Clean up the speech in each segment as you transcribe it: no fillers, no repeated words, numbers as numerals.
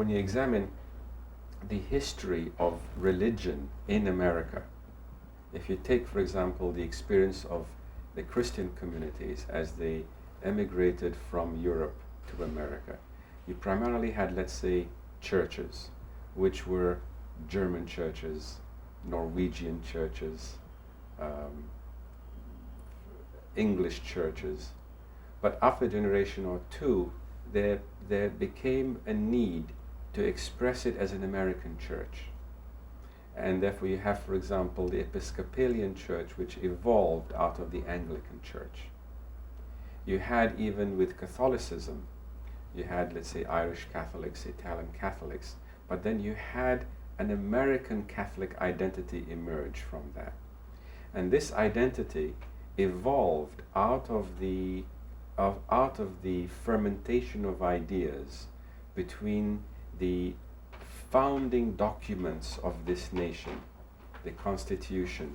when you examine the history of religion in America, if you take, for example, the experience of the Christian communities as they emigrated from Europe to America, you primarily had, let's say, churches, which were German churches, Norwegian churches, English churches. But after a generation or two, there became a need to express it as an American church. And therefore you have, for example, the Episcopalian church, which evolved out of the Anglican church. You had, even with Catholicism, you had, let's say, Irish Catholics, Italian Catholics, but then you had an American Catholic identity emerge from that. And this identity evolved out of the fermentation of ideas between the founding documents of this nation, the Constitution,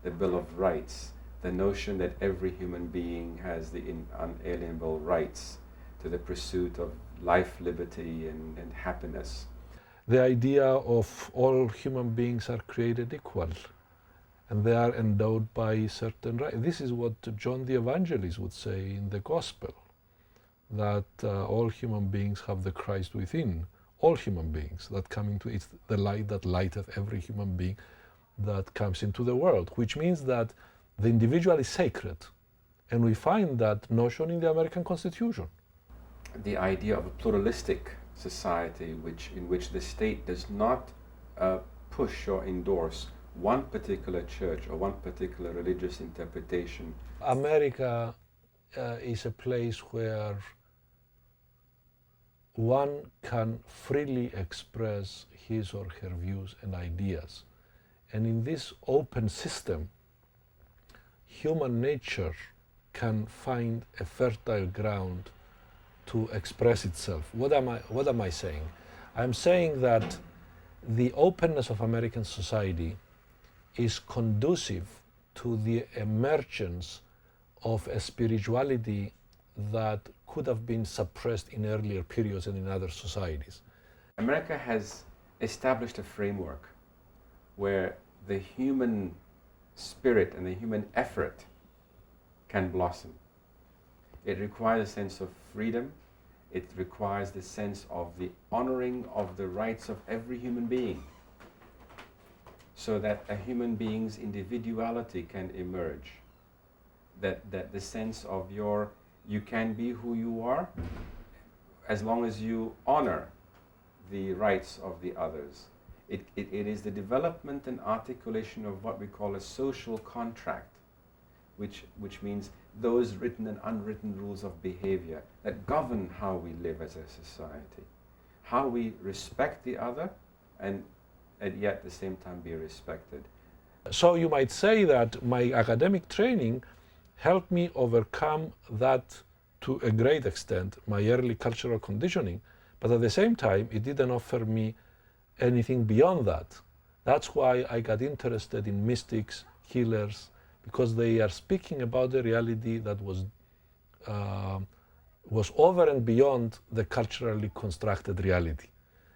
the Bill of Rights, the notion that every human being has the unalienable rights to the pursuit of life, liberty, and happiness. The idea of all human beings are created equal and they are endowed by certain rights. This is what John the Evangelist would say in the Gospel, that all human beings have the Christ within. All human beings that come into it's the light that lighteth every human being that comes into the world, which means that the individual is sacred. And we find that notion in the American Constitution. The idea of a pluralistic society in which the state does not push or endorse one particular church or one particular religious interpretation. America is a place where one can freely express his or her views and ideas. And in this open system, human nature can find a fertile ground to express itself. What am I saying? I'm saying that the openness of American society is conducive to the emergence of a spirituality that could have been suppressed in earlier periods and in other societies. America has established a framework where the human spirit and the human effort can blossom. It requires a sense of freedom. It requires the sense of the honoring of the rights of every human being, so that a human being's individuality can emerge. That the sense of you can be who you are as long as you honor the rights of the others. It is the development and articulation of what we call a social contract, which means those written and unwritten rules of behavior that govern how we live as a society, how we respect the other and yet at the same time be respected. So you might say that my academic training helped me overcome that to a great extent, my early cultural conditioning, but at the same time it didn't offer me anything beyond that. That's why I got interested in mystics, healers, because they are speaking about a reality that was over and beyond the culturally constructed reality.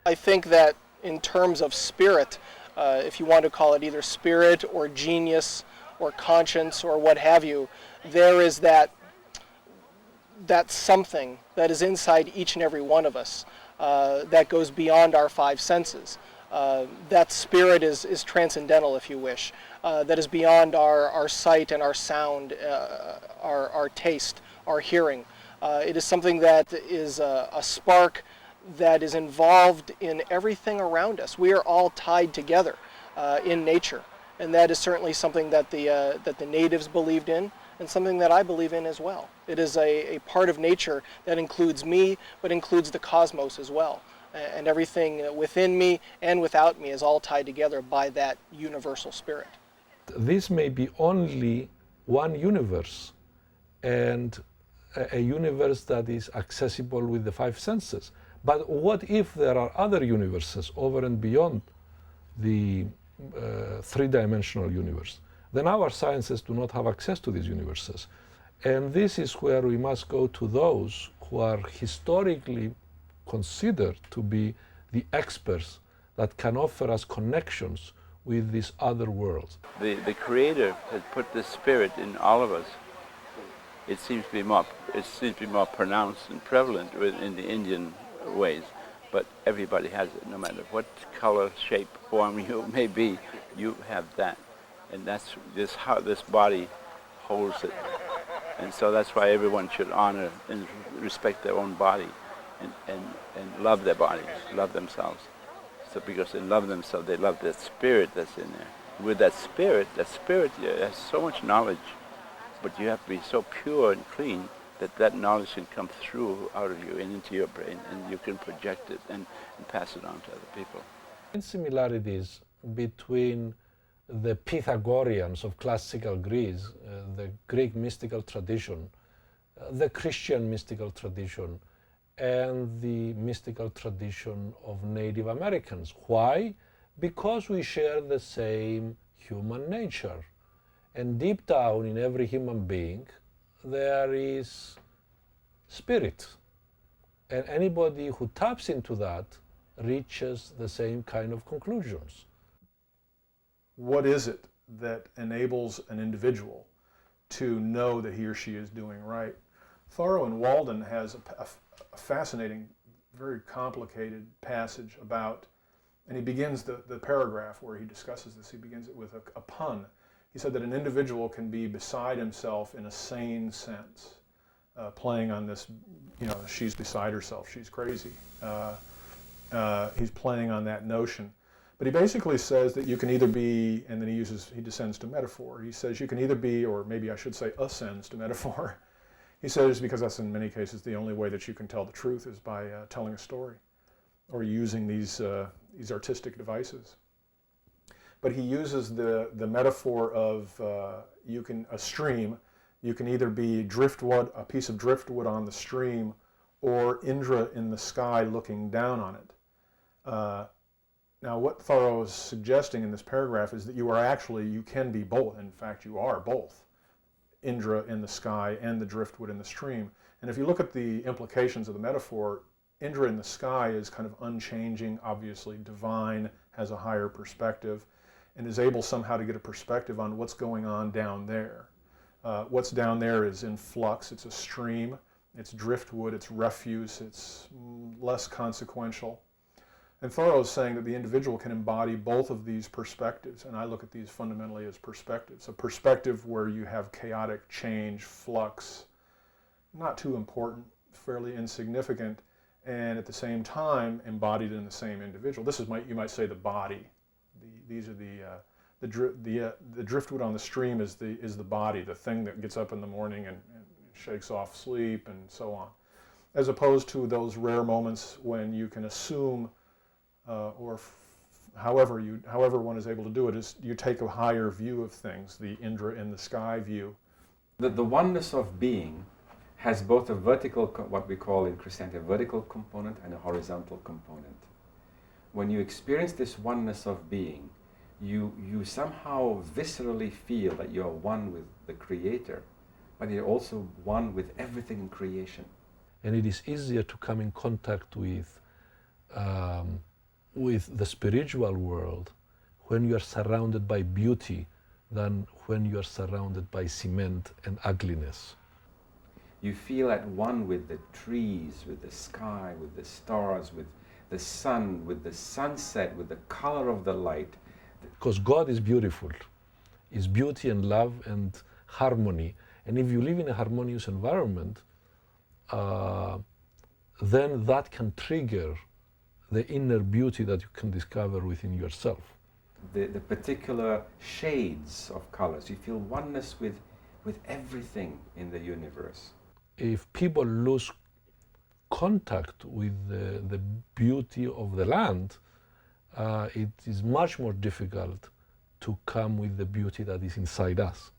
I think that in terms of spirit, if you want to call it either spirit or genius or conscience or what have you, there is that something that is inside each and every one of us that goes beyond our five senses. That spirit is transcendental, if you wish, that is beyond our sight and our sound, our taste, our hearing. It is something that is a spark that is involved in everything around us. We are all tied together in nature, and that is certainly something that the natives believed in, and something that I believe in as well. It is a part of nature that includes me, but includes the cosmos as well. And everything within me and without me is all tied together by that universal spirit. This may be only one universe, and a universe that is accessible with the five senses. But what if there are other universes over and beyond the three-dimensional universe? Then our sciences do not have access to these universes. And this is where we must go to those who are historically considered to be the experts that can offer us connections with these other worlds. The Creator has put this spirit in all of us. It seems to be more pronounced and prevalent in the Indian ways, but everybody has it. No matter what color, shape, form you may be, you have that, and that's just how this body holds it. And so that's why everyone should honor and respect their own body, and love their bodies, love themselves. So because they love themselves, they love that spirit that's in there. With that spirit has so much knowledge, but you have to be so pure and clean that knowledge can come through out of you and into your brain, and you can project it and pass it on to other people. Similarities between the Pythagoreans of classical Greece, the Greek mystical tradition, the Christian mystical tradition, and the mystical tradition of Native Americans. Why? Because we share the same human nature. And deep down in every human being, there is spirit. And anybody who taps into that reaches the same kind of conclusions. What is it that enables an individual to know that he or she is doing right? Thoreau in Walden has a fascinating, very complicated passage about, and he begins the paragraph where he discusses this, he begins it with a pun. He said that an individual can be beside himself in a sane sense, playing on this, she's beside herself, she's crazy. He's playing on that notion. But he basically says that you can either be, and then he descends to metaphor. He says you can either be, or maybe I should say ascends to metaphor. He says because that's in many cases the only way that you can tell the truth is by telling a story or using these artistic devices. But he uses the metaphor of a stream. You can either be driftwood, a piece of driftwood on the stream, or Indra in the sky looking down on it. Now, what Thoreau is suggesting in this paragraph is that you can be both. In fact, you are both, Indra in the sky and the driftwood in the stream. And if you look at the implications of the metaphor, Indra in the sky is kind of unchanging, obviously divine, has a higher perspective, and is able somehow to get a perspective on what's going on down there. What's down there is in flux. It's a stream, it's driftwood, it's refuse, it's less consequential. And Thoreau is saying that the individual can embody both of these perspectives, and I look at these fundamentally as perspectives. A perspective where you have chaotic change, flux, not too important, fairly insignificant, and at the same time embodied in the same individual. This is, you might say, the body. These are the driftwood on the stream is the body, the thing that gets up in the morning and shakes off sleep and so on, as opposed to those rare moments when you can assume. However one is able to do it, is you take a higher view of things, the Indra in the sky view. The oneness of being has both a vertical, what we call in Christianity, a vertical component and a horizontal component. When you experience this oneness of being, you somehow viscerally feel that you're one with the Creator, but you're also one with everything in creation. And it is easier to come in contact with the spiritual world when you are surrounded by beauty than when you are surrounded by cement and ugliness. You feel at one with the trees, with the sky, with the stars, with the sun, with the sunset, with the color of the light. Because God is beautiful. It's beauty and love and harmony. And if you live in a harmonious environment, then that can trigger the inner beauty that you can discover within yourself. The particular shades of colors, you feel oneness with everything in the universe. If people lose contact with the beauty of the land, it is much more difficult to come with the beauty that is inside us.